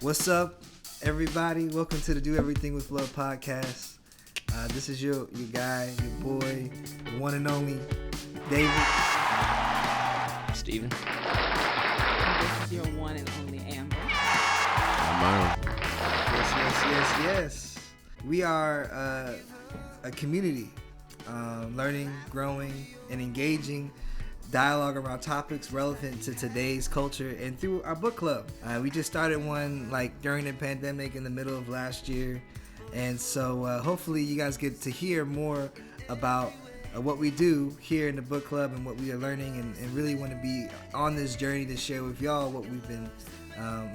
What's up, everybody? Welcome to the Do Everything with Love podcast. This is your guy, your boy, the one and only David. Steven. This is your one and only Amber. Yes. We are a community, learning, growing, and engaging dialogue around topics relevant to today's culture and through our book club. We just started one like during the pandemic in the middle of last year, and so hopefully you guys get to hear more about what we do here in the book club and what we are learning, and really want to be on this journey to share with y'all what we've been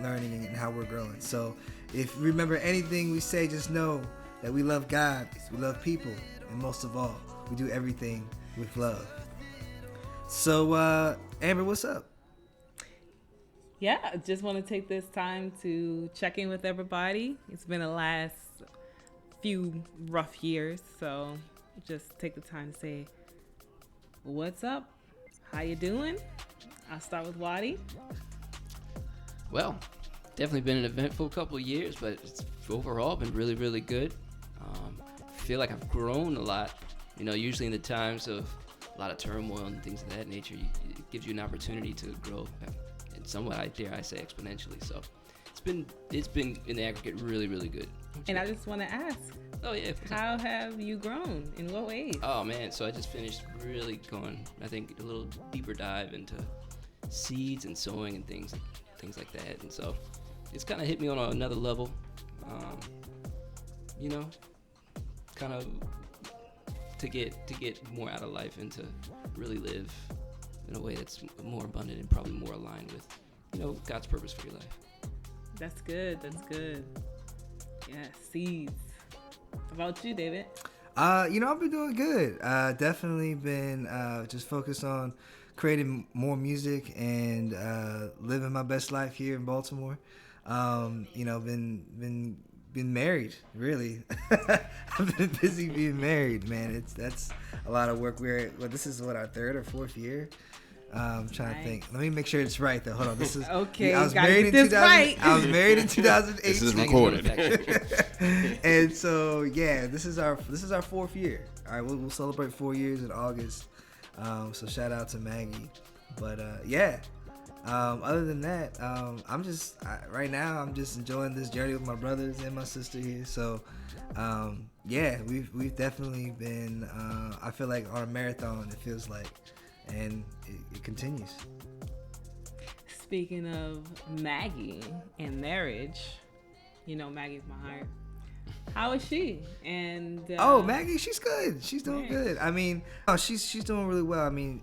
learning and how we're growing. So if you remember anything we say, just know that we love God, we love people, and most of all, we do everything with love. So, Amber, what's up? Yeah, I just want to take this time to check in with everybody. It's been the last few rough years, so just take the time to say, what's up? How you doing? I'll start with Wadi. Well, definitely been an eventful couple of years, but it's overall been really, really good. I feel like I've grown a lot. You know, usually in the times of a lot of turmoil and things of that nature, it gives you an opportunity to grow, and somewhat, dare I say, exponentially. So it's been in the aggregate really, really good. And I just want to ask, how have you grown? In what ways? Oh man, so I just finished really going, I think, a little deeper dive into seeds and sowing and things like that. And so it's kind of hit me on another level. You know, kind of to get more out of life and to really live in a way that's more abundant and probably more aligned with, you know, God's purpose for your life. That's good. Yeah, seeds. How about you, David? I've been doing good. Definitely been just focused on creating more music and living my best life here in Baltimore. Been married, really. I've been busy being married, man. That's a lot of work. This is our third or fourth year. I'm trying to think. Let me make sure it's right though. Hold on. This is okay. I was married in 2000. Right. I was married in 2008. This is recorded. And so this is our fourth year. All right, we'll celebrate 4 years in August. So shout out to Maggie. But other than that, right now I'm just enjoying this journey with my brothers and my sister here. So we've definitely been I feel like on a marathon, it feels like, and it continues. Speaking of Maggie and marriage, you know Maggie's my heart. How is she? And Maggie, she's good. She's doing good. I mean, she's doing really well. I mean,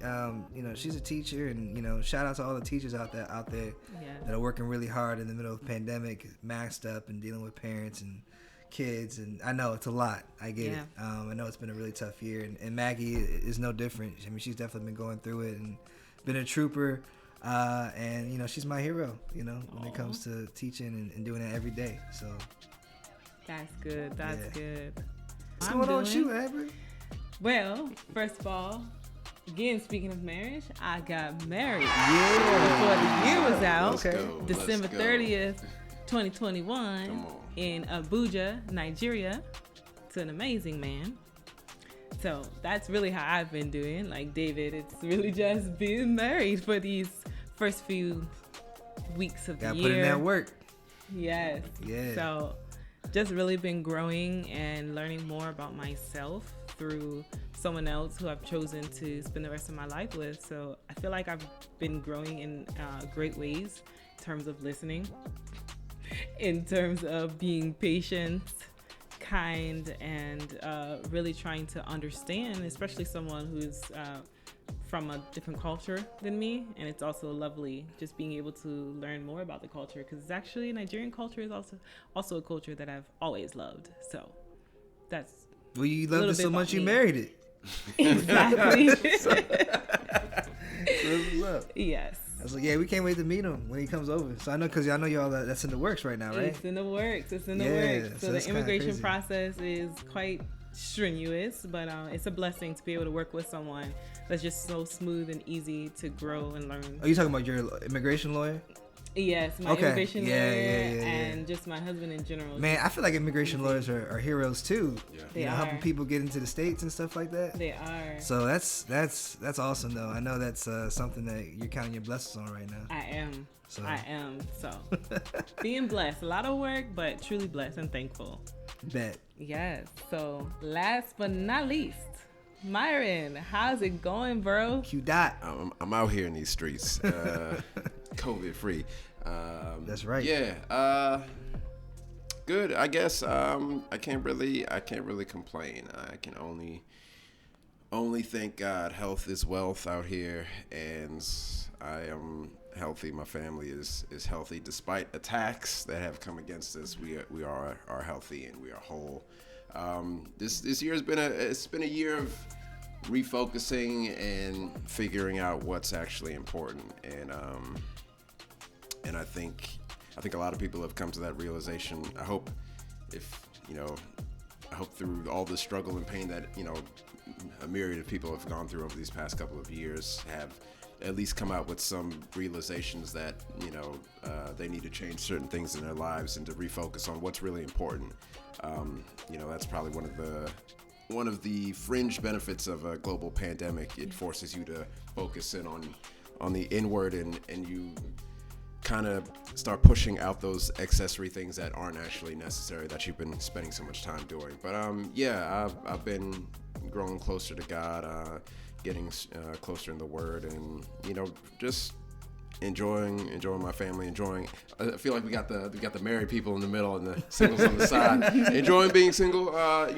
she's a teacher, and shout out to all the teachers out there that are working really hard in the middle of the pandemic, maxed up and dealing with parents and kids. And I know it's a lot. I get it. I know it's been a really tough year, and Maggie is no different. I mean, she's definitely been going through it and been a trooper. And she's my hero. When it comes to teaching and doing it every day. So. That's good. Good. What's going on with you, Amber? Well, first of all, again, speaking of marriage, I got married. Yeah. Before the year was out. Okay. December 30th, 2021, in Abuja, Nigeria, to an amazing man. So that's really how I've been doing. Like David, it's really just being married for these first few weeks of the year. Gotta put in that work. Yes. Yeah. So just really been growing and learning more about myself through someone else who I've chosen to spend the rest of my life with. So I feel like I've been growing in great ways in terms of listening, in terms of being patient, kind, and really trying to understand, especially someone who's from a different culture than me. And it's also lovely just being able to learn more about the culture, because it's actually Nigerian culture is also a culture that I've always loved. So that's you loved it so much you married it. Exactly. So what's up? Yes. I was like, we can't wait to meet him when he comes over. So I know, because I know y'all that's in the works right now, right? It's in the works. So the immigration process is quite strenuous, but it's a blessing to be able to work with someone that's just so smooth and easy to grow and learn. Are you talking about your immigration lawyer? Yes, my Okay. immigration Yeah, lawyer yeah. and just my husband in general. Man, I feel like immigration lawyers are heroes too. Yeah. They helping are. people get into the States and stuff like that. They are. So that's awesome though. I know that's something that you're counting your blessings on right now. I am. So. I am. So being blessed. A lot of work, but truly blessed and thankful. Bet. Yes. So last but not least, Myron, how's it going, bro? Q dot. I'm out here in these streets, COVID free. That's right. Yeah. Good. I guess. I can't really complain. I can only thank God. Health is wealth out here, and I am healthy. My family is healthy despite attacks that have come against us. We are healthy and we are whole. This year has been a year of refocusing and figuring out what's actually important, and I think a lot of people have come to that realization. I hope through all the struggle and pain that a myriad of people have gone through over these past couple of years have at least come out with some realizations that they need to change certain things in their lives and to refocus on what's really important. That's probably one of the fringe benefits of a global pandemic. It forces you to focus in on the inward, and you kind of start pushing out those accessory things that aren't actually necessary that you've been spending so much time doing. But I've been growing closer to God, getting closer in the Word, and just enjoying my family, I feel like we got the married people in the middle and the singles on the side. Enjoying being single, Hey,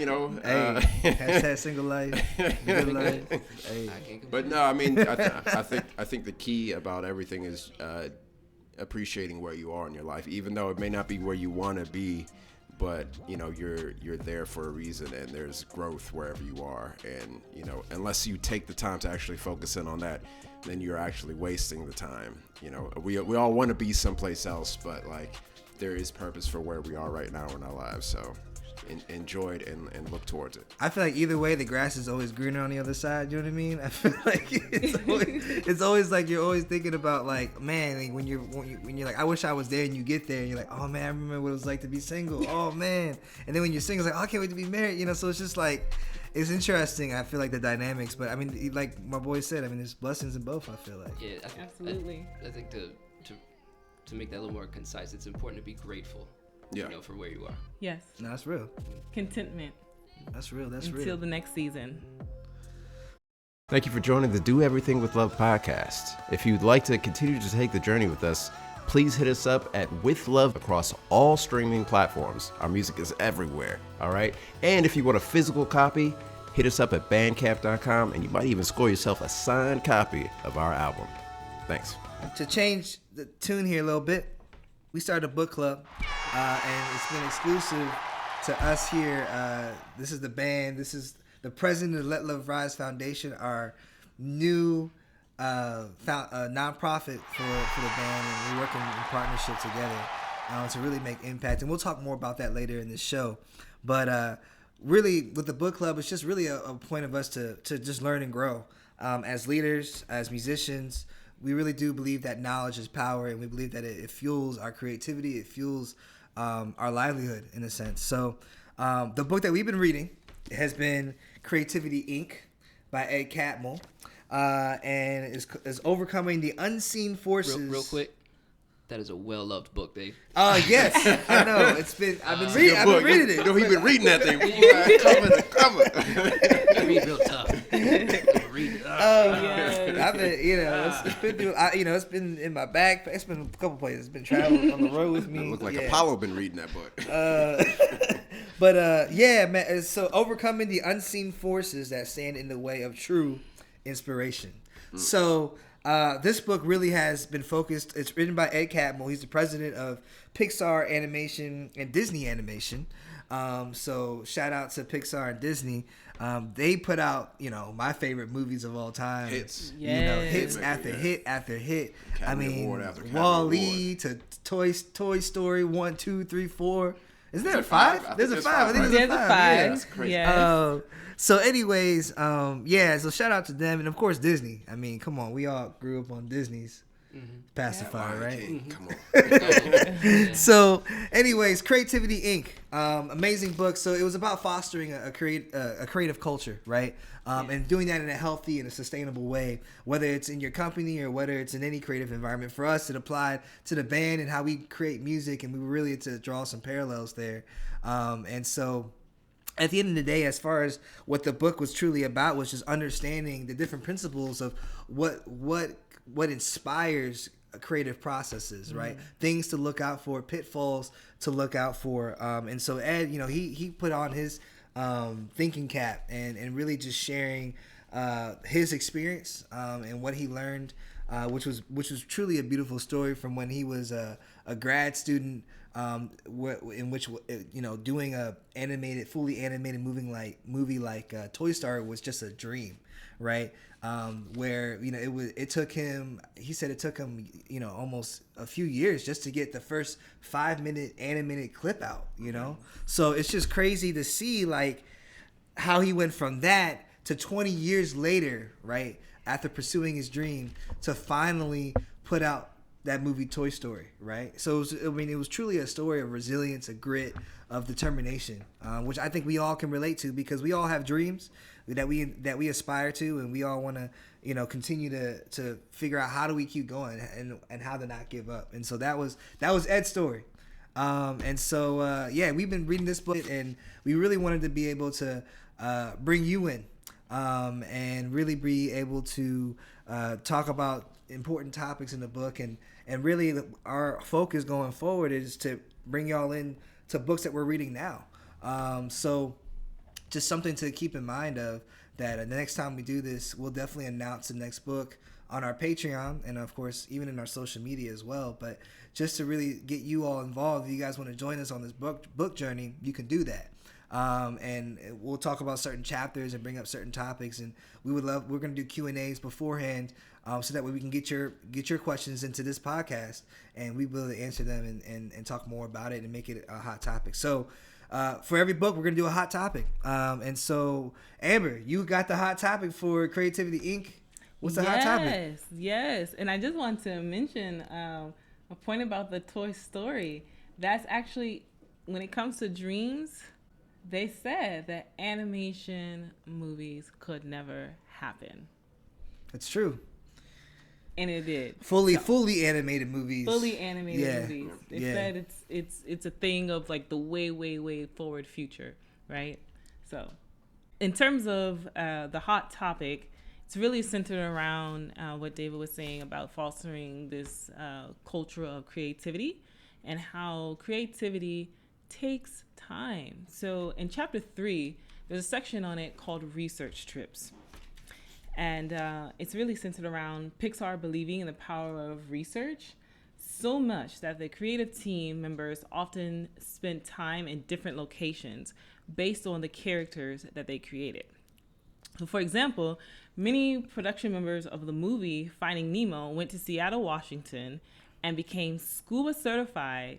hashtag single life, good life. Hey. But no, I mean, I think the key about everything is appreciating where you are in your life, even though it may not be where you want to be. But you're there for a reason, and there's growth wherever you are. And unless you take the time to actually focus in on that, then you're actually wasting the time. We all want to be someplace else, but like there is purpose for where we are right now in our lives. So enjoy it and look towards it. I feel like either way, the grass is always greener on the other side. You know what I mean? I feel like it's always like you're always thinking about like, man, like when you're like, I wish I was there, and you get there and you're like, oh man, I remember what it was like to be single. Oh man, and then when you're single, it's like, oh, I can't wait to be married. So it's just like, it's interesting. I feel like the dynamics, but I mean, like my boy said, I mean, there's blessings in both. I feel like. Yeah, Absolutely. I think to make that a little more concise, it's important to be grateful. Yeah. For where you are. Yes. No, that's real. Contentment. That's real. That's Until real. the next season. Thank you for joining the Do Everything with Love podcast. If you'd like to continue to take the journey with us, please hit us up at withLove across all streaming platforms. Our music is everywhere, all right? And if you want a physical copy, hit us up at bandcamp.com, and you might even score yourself a signed copy of our album. Thanks. To change the tune here a little bit, we started a book club, and it's been exclusive to us here. This is the band. This is the president of Let Love Rise Foundation, our new nonprofit for the band, and we're working in partnership together to really make impact. And we'll talk more about that later in the show. But really, with the book club, it's just really a point of us to just learn and grow as leaders, as musicians. We really do believe that knowledge is power, and we believe that it fuels our creativity. It fuels our livelihood, in a sense. So the book that we've been reading has been Creativity Inc. by Ed Catmull, and is overcoming the unseen forces. Real quick, that is a well-loved book, Dave. Yes, I know. I've been reading it. He's been reading that thing. I read real tough. I've been, it's been through, it's been in my backpack. It's been a couple places. It's been traveling on the road with me. It looked like Apollo been reading that book. Yeah, man. So overcoming the unseen forces that stand in the way of true inspiration. So this book really has been focused. It's written by Ed Catmull. He's the president of Pixar Animation and Disney Animation. So shout out to Pixar and Disney. They put out, my favorite movies of all time. Hits. Hits after hit after hit. Academy Award after Academy Wall-E to Toy Story 1, 2, 3, 4. Isn't there a 5? There's a 5. I think there's a 5. Yeah. That's crazy. Yes. So anyways, so shout out to them. And of course Disney. I mean, come on. We all grew up on Disney's. pacifier, right? King, come on. So, anyways, Creativity Inc. Amazing book. So it was about fostering a creative culture, right? And doing that in a healthy and a sustainable way, whether it's in your company or whether it's in any creative environment. For us, it applied to the band and how we create music, and we were really to draw some parallels there. And so, at the end of the day, as far as what the book was truly about, was just understanding the different principles of what inspires creative processes, right? Things to look out for, pitfalls to look out for. And so Ed, he put on his thinking cap and really just sharing his experience and what he learned, which was truly a beautiful story from when he was a grad student, in which doing a fully animated movie like Toy Story was just a dream, right? Where it took him, he said it took him almost a few years just to get the first 5-minute animated clip out, so it's just crazy to see like how he went from that to 20 years later, right, after pursuing his dream, to finally put out that movie Toy Story, right? So it was truly a story of resilience, of grit, of determination, which I think we all can relate to, because we all have dreams that we aspire to, and we all want to continue to figure out how do we keep going and how to not give up. And so that was Ed's story. And so we've been reading this book, and we really wanted to be able to bring you in and really be able to talk about important topics in the book, and really our focus going forward is to bring y'all in to books that we're reading now. So just something to keep in mind of that. The next time we do this, we'll definitely announce the next book on our Patreon, and of course even in our social media as well. But just to really get you all involved, if you guys want to join us on this book journey, you can do that. And we'll talk about certain chapters and bring up certain topics, and we're going to do Q&As beforehand, so that way we can get your questions into this podcast, and we will answer them and talk more about it and make it a hot topic. So for every book, we're going to do a hot topic. And so, Amber, you got the hot topic for Creativity Inc. What's the hot topic? Yes. And I just want to mention a point about the Toy Story. That's actually, when it comes to dreams, they said that animation movies could never happen. It's true. And it did. Fully animated movies. Fully animated movies. They said it's a thing of like the way forward future, right? So, in terms of the hot topic, it's really centered around what David was saying about fostering this culture of creativity, and how creativity takes time. So in chapter 3, there's a section on it called research trips. And it's really centered around Pixar believing in the power of research so much that the creative team members often spend time in different locations based on the characters that they created. So for example, many production members of the movie Finding Nemo went to Seattle, Washington, and became scuba certified,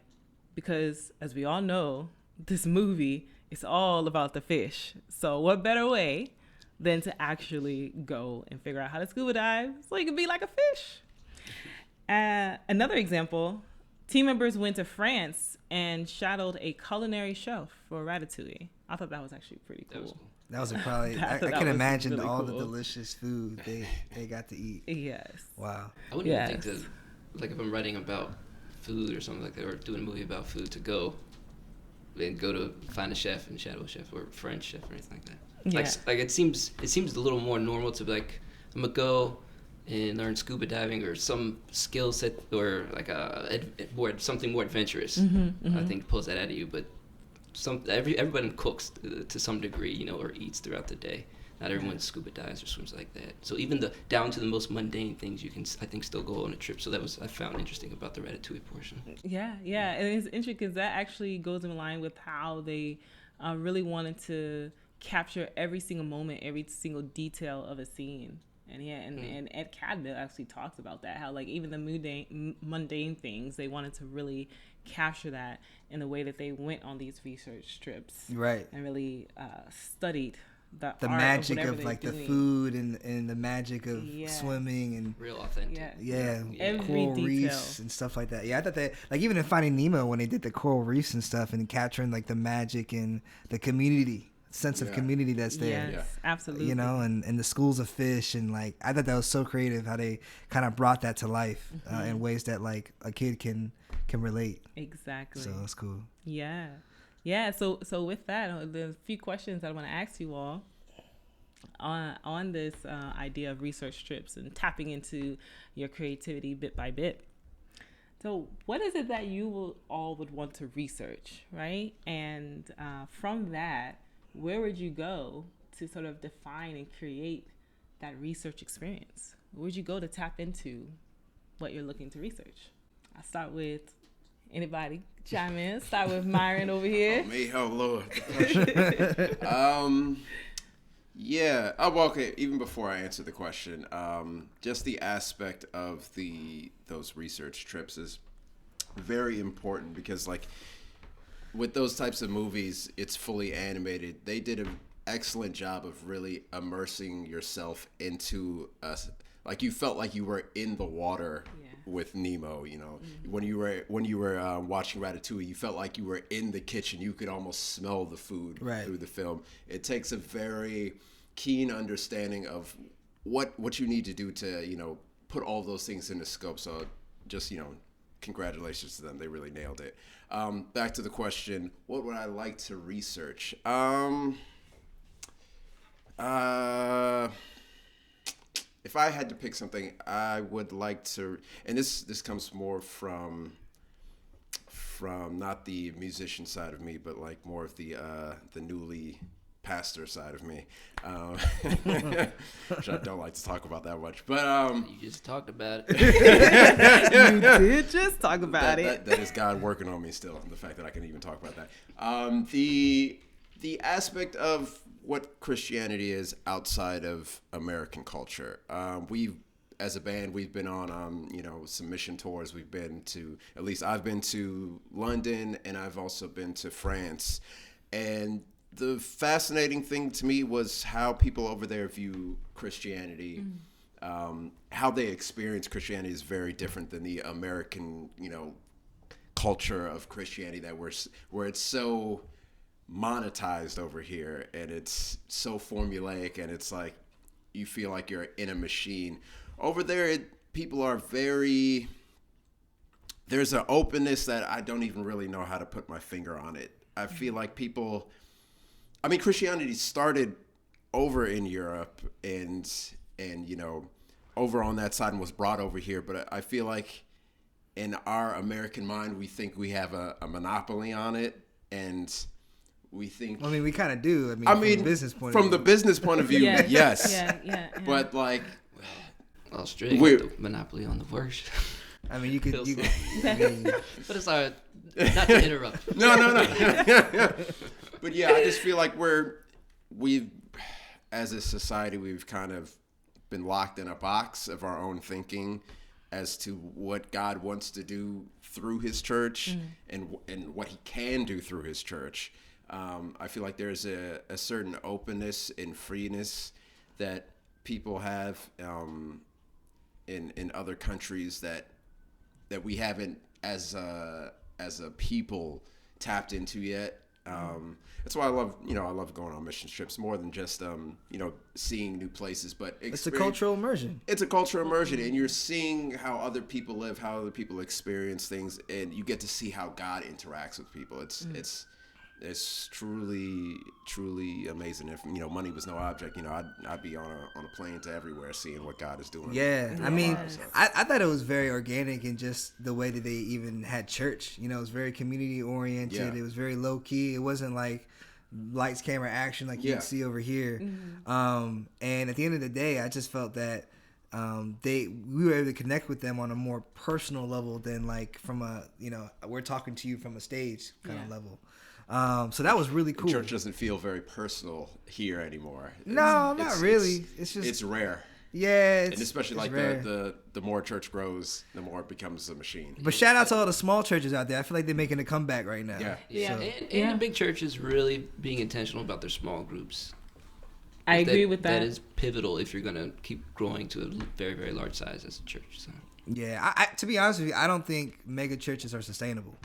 because as we all know, this movie is all about the fish. So what better way than to actually go and figure out how to scuba dive so you can be like a fish. Another example, team members went to France and shadowed a culinary chef for Ratatouille. I thought that was actually pretty cool. That was probably, I can imagine really all cool. The delicious food they got to eat. Yes. Wow. I wouldn't even think like if I'm writing about food or something like that, or doing a movie about food, to go to find a chef and shadow a chef or a French chef or anything like that. Yeah. Like it seems a little more normal to be like, I'm gonna go and learn scuba diving or some skill set, or like something more adventurous. I think pulls that out of you. But everybody cooks to some degree, or eats throughout the day. Not everyone scuba dives or swims like that. So even down to the most mundane things, you can, I think, still go on a trip. So that was I found interesting about the Ratatouille portion. Yeah, and it's interesting because that actually goes in line with how they really wanted to capture every single moment, every single detail of a scene. And Ed Cadmill actually talks about that, how like even the mundane things, they wanted to really capture that in the way that they went on these research trips, right? And really studied the the art magic whatever of they're like the doing. food and the magic of Yes. swimming and Real authentic. Yeah. Every coral detail. reefs and stuff like that. Yeah, I thought that, like, even in Finding Nemo when they did the coral reefs and stuff and capturing like the magic and the community sense of Yeah. community that's there. Yes, Yeah. absolutely. You know, and the schools of fish, and like I thought that was so creative how they kind of brought that to life in ways that like a kid can relate. Exactly. So it's cool. Yeah. Yeah. So with that, there's a few questions that I want to ask you all on this idea of research trips and tapping into your creativity bit by bit. So what is it that you all would want to research, right? And from that, where would you go to sort of define and create that research experience? Where would you go to tap into what you're looking to research? I'll start with anybody. Chime in. Start with Myron over here. Oh, me, oh Lord. Yeah. Oh, well, okay. Even before I answer the question, just the aspect of those research trips is very important because, like, with those types of movies, it's fully animated. They did an excellent job of really immersing yourself into like you felt like you were in the water with Nemo. You know, when you were watching Ratatouille, you felt like you were in the kitchen. You could almost smell the food through the film. It takes a very keen understanding of what you need to do to put all those things into scope. So just congratulations to them. They really nailed it. Back to the question, what would I like to research? If I had to pick something, I would like to, and this comes more from not the musician side of me, but like more of the newly pastor side of me, which I don't like to talk about that much. But You just talked about it. You did just talk about it. That is God working on me still. The fact that I can even talk about that. The aspect of what Christianity is outside of American culture. As a band, we've been on some mission tours. We've been to, at least I've been to London, and I've also been to France. And the fascinating thing to me was how people over there view Christianity. How they experience Christianity is very different than the American, culture of Christianity where it's so monetized over here, and it's so formulaic, and it's like you feel like you're in a machine. Over there, people are there's an openness that I don't even really know how to put my finger on it. I feel like Christianity started over in Europe and over on that side and was brought over here, but I feel like in our American mind, we think we have a monopoly on it, and we think. I mean, we kind of do. From the business point of view. From the business point of view, yes. Yeah. But like, Australia got the monopoly on the worst. I mean, you could. But it's all right. Not to interrupt. No. But yeah, I just feel like we've as a society, we've kind of been locked in a box of our own thinking as to what God wants to do through his church and what he can do through his church. I feel like there's a certain openness and freeness that people have in other countries that we haven't as a people tapped into yet. That's why I love going on mission trips more than just seeing new places, but it's a cultural immersion. It's a cultural immersion, and you're seeing how other people live, how other people experience things, and you get to see how God interacts with people. It's truly amazing. If money was no object, I'd be on a plane to everywhere, seeing what God is doing. Yeah, I mean, I thought it was very organic in just the way that they even had church. It was very community oriented. Yeah. It was very low key. It wasn't like lights, camera, action like you can see over here. And at the end of the day, I just felt that we were able to connect with them on a more personal level than like from a we're talking to you from a stage kind of level. So that was really cool. The church doesn't feel very personal here anymore. Not really. It's rare. Yeah, and especially like the more church grows, the more it becomes a machine. But shout out to all the small churches out there. I feel like they're making a comeback right now. Yeah. And the big churches really being intentional about their small groups. I agree with that. That is pivotal if you're going to keep growing to a very, very large size as a church. So. Yeah, I to be honest with you, I don't think mega churches are sustainable.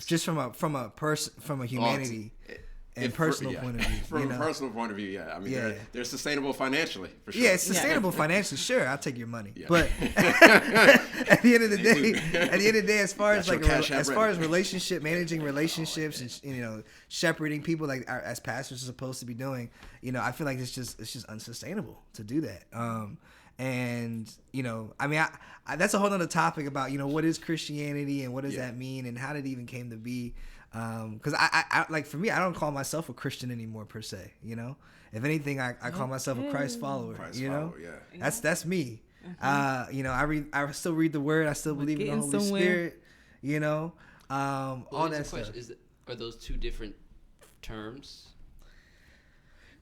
Just from a humanity and personal point of view. From a personal point of view, yeah. I mean, Yeah. they're sustainable financially, for sure. Yeah, it's sustainable financially. Sure, I'll take your money. Yeah. But at the end of the day, as far as managing relationships and shepherding people like as pastors are supposed to be doing, I feel like it's just unsustainable to do that. And I mean, I that's a whole other topic about what is Christianity and what does that mean and how did it even came to be. Because I like, for me, I don't call myself a Christian anymore per se. If anything, I call myself a Christ follower. Yeah. That's me. I still read the Word. I still believe in the Holy Spirit. All that stuff. Are those two different terms?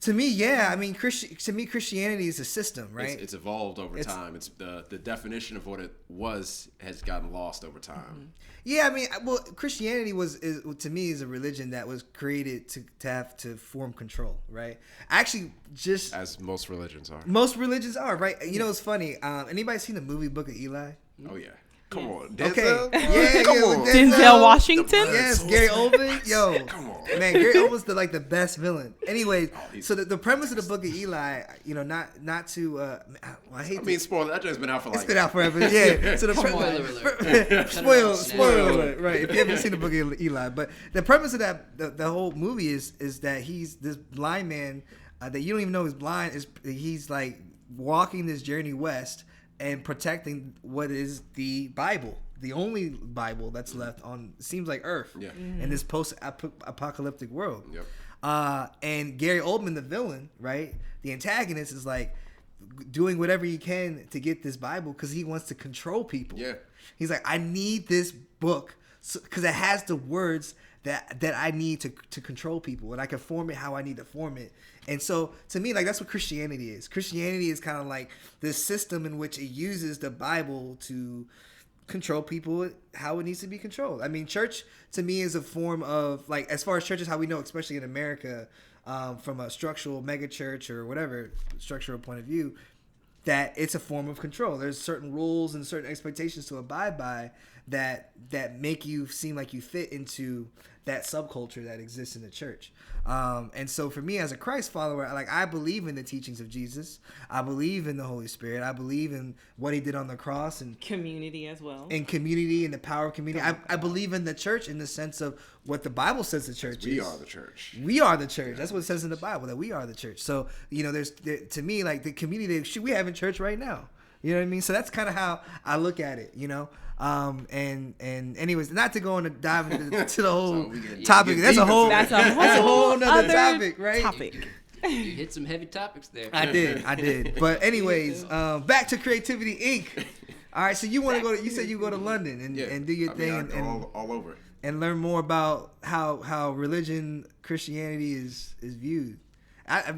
To me, yeah. I mean, Christianity is a system, right? It's evolved over time. It's the definition of what it was has gotten lost over time. Mm-hmm. Yeah, I mean, Christianity to me is a religion that was created to form control, right? Actually, just as most religions are. Most religions are, right? It's funny. Anybody seen the movie Book of Eli? Oh yeah. Come on, Denzel. Okay. Yeah, come on. Denzel Washington. Yes, Gary Oldman. Yo, come on, man, Gary Oldman's the best villain. Anyways, so the premise of the Book of Eli, not to. I mean, spoiler. That joke's been out for it's been out forever. Yeah. So the spoiler alert. Right. If you haven't seen the Book of Eli, but the premise of the whole movie is that he's this blind man that you don't even know is blind. He's like walking this journey west and protecting what is the Bible, the only Bible that's left on, seems like Earth, in this post-apocalyptic world. Yep. And Gary Oldman, the villain, right, the antagonist, is like doing whatever he can to get this Bible because he wants to control people. Yeah. He's like, I need this book because it has the words that I need to control people, and I can form it how I need to form it. And so, to me, like, that's what Christianity is. Christianity is kind of like this system in which it uses the Bible to control people how it needs to be controlled. I mean, church, to me, is a form of, like, as far as churches, how we know, especially in America, from a structural mega church or whatever structural point of view, that it's a form of control. There's certain rules and certain expectations to abide by that make you seem like you fit into that subculture that exists in the church. And so for me as a Christ follower, I believe in the teachings of Jesus. I believe in the Holy Spirit. I believe in what he did on the cross and community as well. And community and the power of community. I believe in the church in the sense of what the Bible says the church is. We are the church. We are the church. That's what it says in the Bible, that we are the church. So, to me, like, the community we have in church right now. You know what I mean? So that's kind of how I look at it, and anyways, not to go into dive into the whole topic. That's a whole other topic, right? You hit some heavy topics there. I did. But anyways, back to Creativity Inc. All right, so you want to go? You said you go to London and do your thing and all over and learn more about how religion, Christianity is viewed.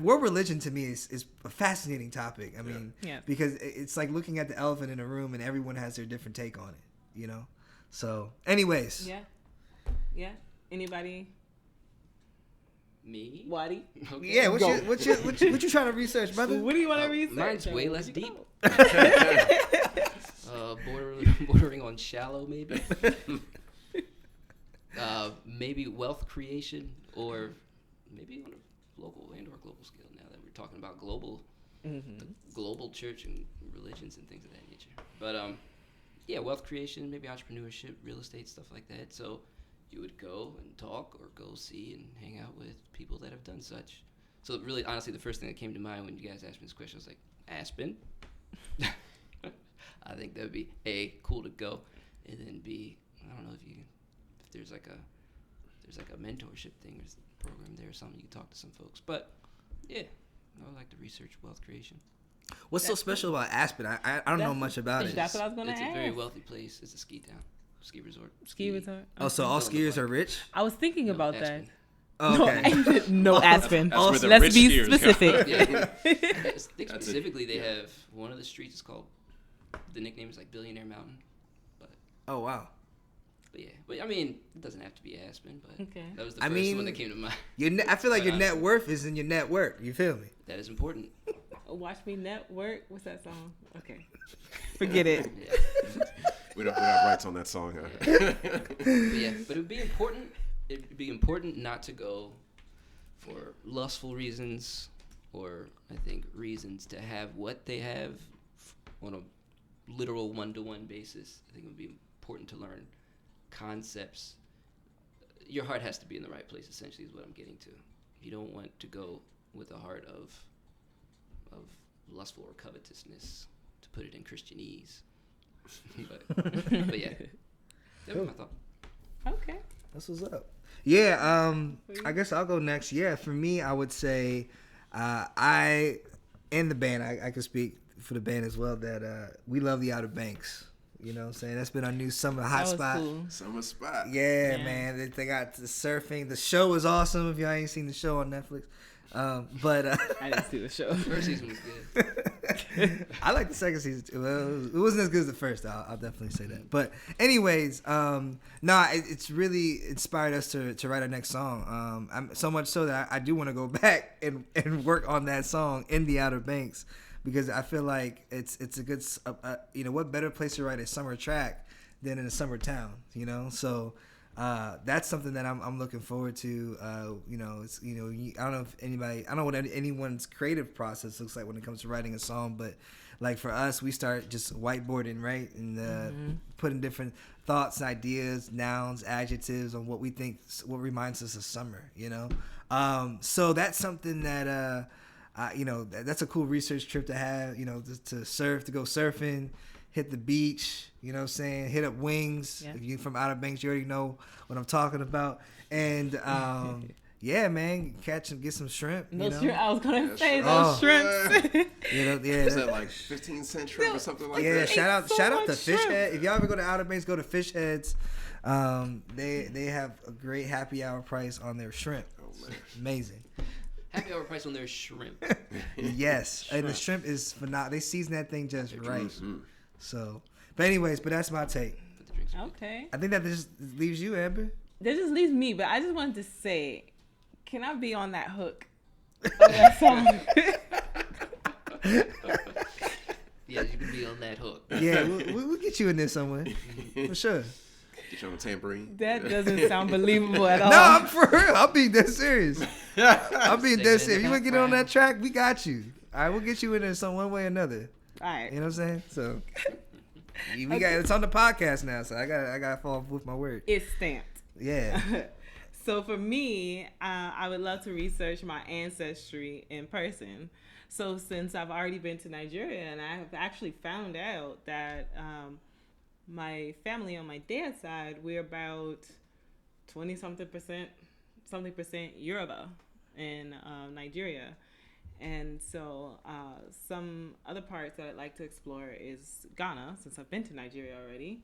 World religion to me is a fascinating topic. I mean, because it's like looking at the elephant in a room and everyone has their different take on it, So, anyways. Yeah. Anybody? Me? Waddy? Okay. Yeah. What you trying to research, brother? What do you want to research? Mine's way less deep. Bordering on shallow, maybe. Maybe wealth creation, or maybe on a local and or global scale. Now that we're talking about the global church and religions and things of that nature. But wealth creation, maybe entrepreneurship, real estate, stuff like that. So you would go and talk or go see and hang out with people that have done such. So really, honestly, the first thing that came to mind when you guys asked me this question was like, Aspen. I think that would be A, cool to go, and then B, I don't know if there's like a mentorship thing or program there or something, you can talk to some folks. But yeah, I would like to research wealth creation. What's so special about Aspen? I don't know much about it. That's what I was going to ask. It's a very wealthy place. It's a ski town, ski resort. Ski resort. Oh, so all skiers are rich? I was thinking about Aspen. that. Oh, okay. No, Aspen. That's where the Let's rich be skiers go. specific. Yeah. I think specifically they have one of the streets is called, the nickname is like Billionaire Mountain. But Oh, wow. But yeah, but I mean, it doesn't have to be Aspen, but Okay. that was the first one that came to mind. I feel like Quite your net honestly. worth is in your network. You feel me? That is important. Watch Me Network. What's that song? Okay. Forget it. Yeah. We don't have rights on that song, huh? But it would be important. It'd be important not to go for lustful reasons, or I think reasons to have what they have on a literal one-to-one basis. I think it would be important to learn concepts. Your heart has to be in the right place, essentially, is what I'm getting to. You don't want to go with a heart of lustful or covetousness, to put it in Christianese. but yeah, that was my thought. Okay. That's what's up. Yeah, I guess I'll go next. Yeah, for me, I would say I and the band, I could speak for the band as well, that we love the Outer Banks. You know what I'm saying? That's been our new summer hotspot. Cool. Summer spot. Yeah, man. They got the surfing. The show is awesome if y'all ain't seen the show on Netflix. But I didn't see the show. First season was good. I like the second season too. Well, it wasn't as good as the first. I'll definitely say that. But anyways, it's really inspired us to write our next song. I'm so much so that I do want to go back and work on that song in the Outer Banks, because I feel like it's a good what better place to write a summer track than in a summer town, so that's something that I'm looking forward to. I don't know if anybody, I don't know what anyone's creative process looks like when it comes to writing a song, but like for us, we start just whiteboarding, right, and putting different thoughts, ideas, nouns, adjectives on what we think, what reminds us of summer, so that's something that that's a cool research trip to have, to surf, to go surfing, hit the beach, you know what I'm saying, hit up Wings. Yeah. If you're from Outer Banks, you already know what I'm talking about. And yeah, man, catch and get some shrimp. I was gonna say those shrimps. Is that like 15-cent shrimp or something like Yeah, that? shout out to much Fish shrimp. Head. If y'all ever go to Outer Banks, go to Fish Heads. They have a great happy hour price on their shrimp. Oh, man. Amazing. Happy hour price on their shrimp. Yes, and the shrimp is phenomenal. They season that thing just right. Mhm. So, but anyways, that's my take. But the drinks are good. Okay. I think that just leaves you, Amber. That just leaves me, but I just wanted to say, can I be on that hook of that song? Yeah, you can be on that hook. Yeah, we'll get you in there somewhere for sure. Get you on a tambourine. That doesn't sound believable at all. No, I'm for real. I'm being dead serious. I'm being Sing dead it serious. in If you the want to get on that background. track, we got you. All right, we'll get you in there some one way or another. All right. You know what I'm saying? So we got it's on the podcast now, so I got to fall with my word. It's stamped. Yeah. So for me, I would love to research my ancestry in person. So since I've already been to Nigeria, and I have actually found out that my family on my dad's side, we're about 20-something percent Yoruba in Nigeria. And so some other parts that I'd like to explore is Ghana, since I've been to Nigeria already.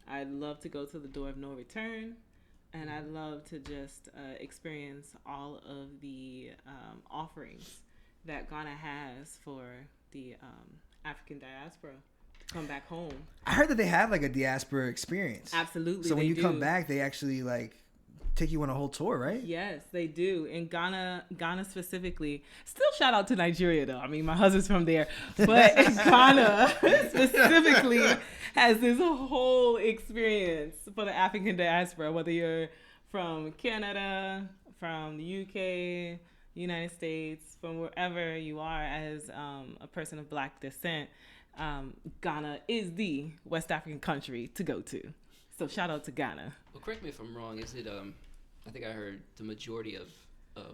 I'd love to go to the Door of No Return, and I'd love to just experience all of the offerings that Ghana has for the African diaspora to come back home. I heard that they have like a diaspora experience. Absolutely. So when they you do. come back, they actually like take you on a whole tour, right? Yes, they do. In Ghana specifically. Still shout out to Nigeria though. I mean, my husband's from there. But Ghana specifically has this whole experience for the African diaspora, whether you're from Canada, from the UK, United States, from wherever you are as a person of Black descent. Ghana is the West African country to go to. So shout out to Ghana. Well, correct me if I'm wrong. Is it? I think I heard the majority of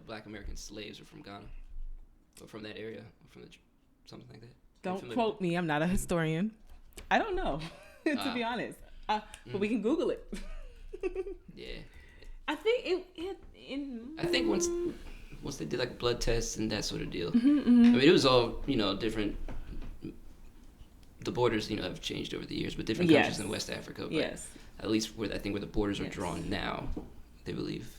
Black American slaves are from Ghana, or from that area, or from something like that. Don't quote me. I'm not a historian. I don't know, to be honest. But we can Google it. Yeah. I think I think once they did like blood tests and that sort of deal. I mean, it was all different. The borders have changed over the years, but different countries in West Africa. But Yes. At least where the borders are drawn now, they believe.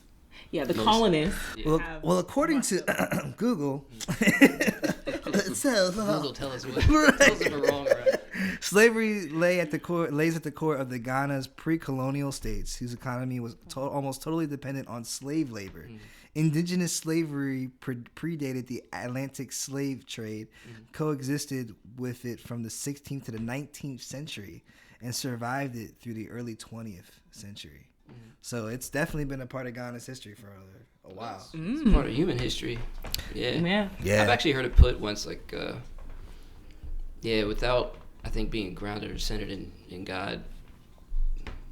Yeah, the Most- colonists. Yeah. Well, according to Google, it says Google tell us if we're wrong or right. Slavery lays at the core of the Ghana's pre-colonial states, whose economy was almost totally dependent on slave labor. Indigenous slavery predated the Atlantic slave trade, coexisted with it from the 16th to the 19th century, and survived it through the early 20th century. So it's definitely been a part of Ghana's history for a while. It's part of human history. Yeah. Yeah. I've actually heard it put once, like, without, I think, being grounded or centered in God,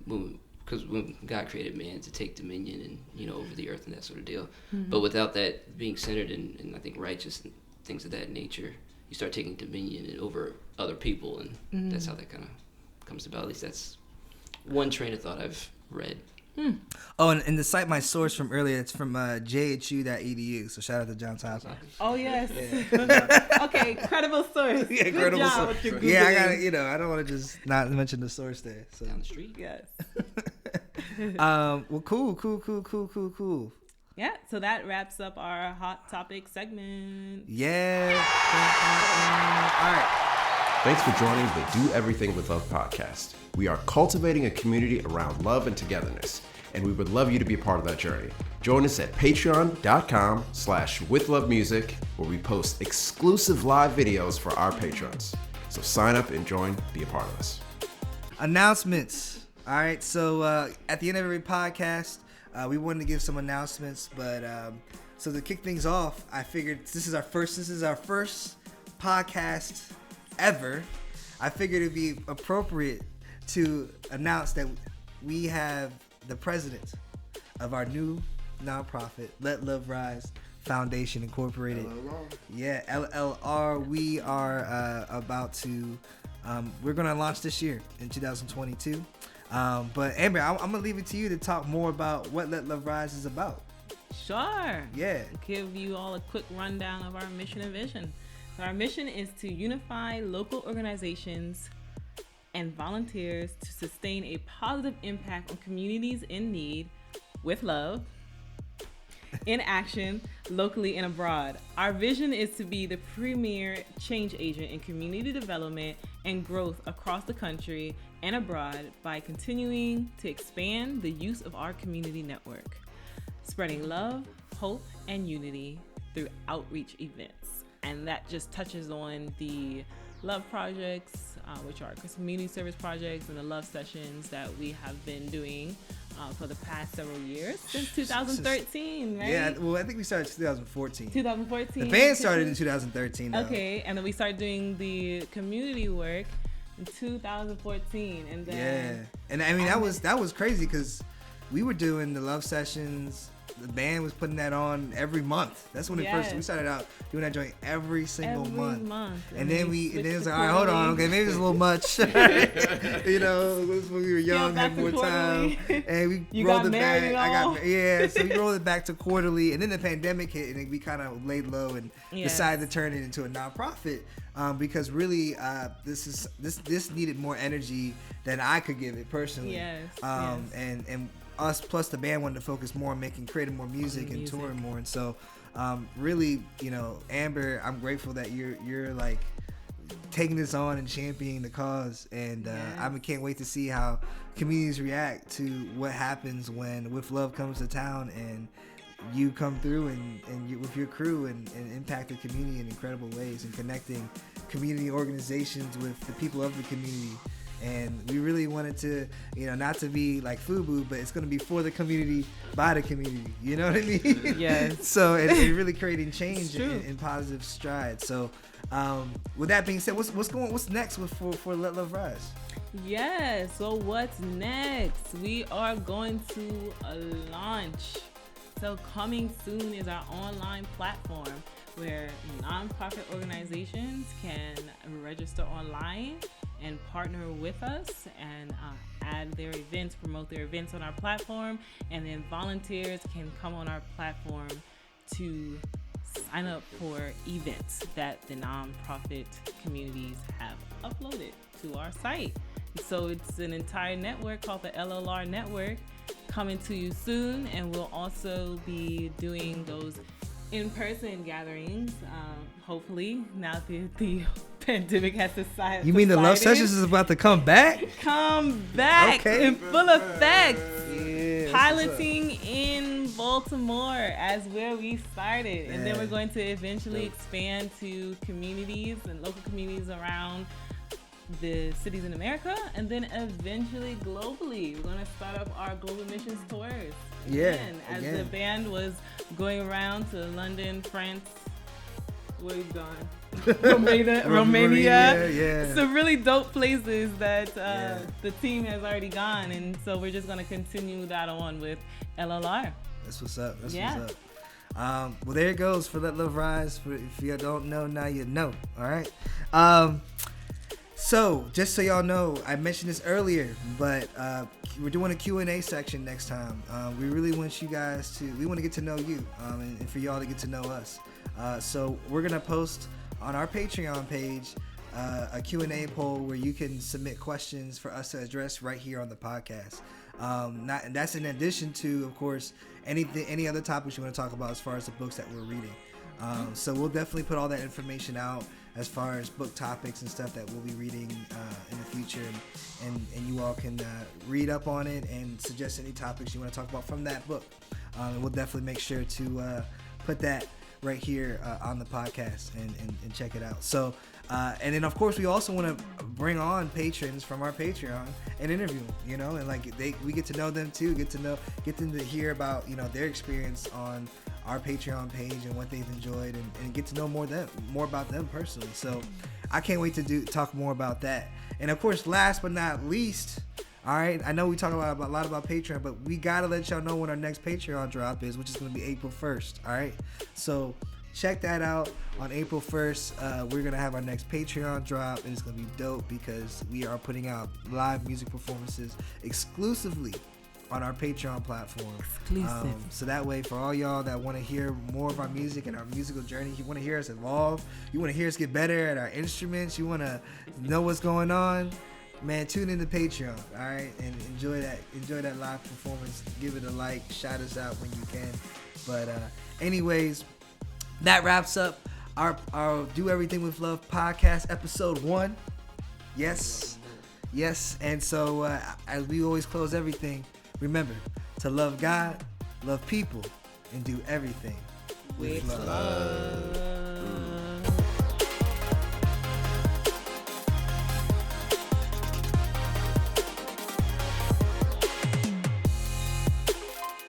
because when God created man to take dominion and, you know, over the earth and that sort of deal, but without that being centered in I think, righteous and things of that nature, you start taking dominion over other people, and that's how that kind of comes about. At least that's one train of thought I've read. Oh, and to cite my source from earlier, it's from jhu.edu. So shout out to Johns Hopkins. Oh yes. Okay, credible source. Yeah, Good credible job source. with your Yeah, I Googling. got to, I don't want to just not mention the source there. So. Down the street. Yes. Well, cool. Yeah, so that wraps up our hot topic segment. Yeah. All right. Thanks for joining the Do Everything with Love podcast. We are cultivating a community around love and togetherness, and we would love you to be a part of that journey. Join us at patreon.com/withlovemusic, where we post exclusive live videos for our patrons. So sign up and join, be a part of us. Announcements. All right. So at the end of every podcast, we wanted to give some announcements, but so to kick things off, I figured this is our first podcast ever. I figured it'd be appropriate to announce that we have the president of our new nonprofit, Let Love Rise Foundation Incorporated. LLR. Yeah, LLR. We are about to, we're going to launch this year in 2022. But Amber, I'm going to leave it to you to talk more about what Let Love Rise is about. Sure. Yeah. Give you all a quick rundown of our mission and vision. So our mission is to unify local organizations and volunteers to sustain a positive impact on communities in need with love, in action, locally and abroad. Our vision is to be the premier change agent in community development and growth across the country and abroad by continuing to expand the use of our community network, spreading love, hope, and unity through outreach events. And that just touches on the love projects, which are community service projects, and the love sessions that we have been doing for the past several years, since 2013, right? Yeah, well, I think we started in 2014. 2014. The band started in 2013, though. Okay, and then we started doing the community work in 2014, and then Yeah, and I mean that was crazy because we were doing the love sessions. The band was putting that on every month. That's when we started out doing that joint every single month. And then it was like, all right, hold on, okay, maybe it's a little much. You know, it was when we were young, had more time, and we rolled it back. So we rolled it back to quarterly, and then the pandemic hit, and we kind of laid low and decided to turn it into a nonprofit because really, this needed more energy than I could give it personally. And us plus the band wanted to focus more on creating more music and touring more, and so really, Amber, I'm grateful that you're like taking this on and championing the cause, and I can't wait to see how communities react to what happens when With Love comes to town and you come through and you, with your crew and impact the community in incredible ways and connecting community organizations with the people of the community. And we really wanted to, not to be like FUBU, but it's going to be for the community, by the community. You know what I mean? Yes. So it's really creating change in positive strides. So with that being said, what's next for Let Love Rise? Yes. So what's next? We are going to launch. So coming soon is our online platform where nonprofit organizations can register online and partner with us and add their events, promote their events on our platform, and then volunteers can come on our platform to sign up for events that the nonprofit communities have uploaded to our site. So it's an entire network called the LLR Network coming to you soon, and we'll also be doing those in-person gatherings, hopefully, now the pandemic has subsided. You mean the Love Sessions is about to come back? Come back Okay. in full effect. Yeah. Piloting in Baltimore as where we started, and then Yeah. we're going to eventually expand to communities and local communities around the cities in America, and then eventually globally. We're going to start up our global missions tours. Yeah, As again. the band was going around to London, France, where we've gone, Romania, yeah. some really dope places that Yeah. the team has already gone, and so we're just going to continue that on with LLR. That's what's up. That's Yeah. what's up. Well, there it goes for Let Love Rise. If you don't know, now you know. All right. So, just so y'all know, I mentioned this earlier, but we're doing a Q&A section next time. We really want you guys we want to get to know you, and for y'all to get to know us. So we're going to post on our Patreon page a Q&A poll where you can submit questions for us to address right here on the podcast. And that's in addition to, of course, any other topics you want to talk about as far as the books that we're reading. So we'll definitely put all that information out as far as book topics and stuff that we'll be reading in the future, and you all can read up on it and suggest any topics you want to talk about from that book. And we'll definitely make sure to put that right here on the podcast and check it out. So and then of course we also want to bring on patrons from our Patreon and interview them, and like we get to know them too, get them to hear about their experience on our Patreon page and what they've enjoyed, and get to know more about them personally. So I can't wait to talk more about that. And of course, last but not least, all right, I know we talk a lot about Patreon, but we gotta let y'all know when our next Patreon drop is, which is gonna be April 1st. All right, so check that out on April 1st. We're gonna have our next Patreon drop, and it's gonna be dope because we are putting out live music performances exclusively on our Patreon platform. Exclusive. So that way, for all y'all that want to hear more of our music and our musical journey, you want to hear us evolve, you want to hear us get better at our instruments, you want to know what's going on, man, tune into Patreon, all right, and enjoy that live performance. Give it a like, shout us out when you can. But anyways, that wraps up our Do Everything with Love podcast episode 1. Yes, and so as we always close everything, remember to love God, love people, and do everything with love.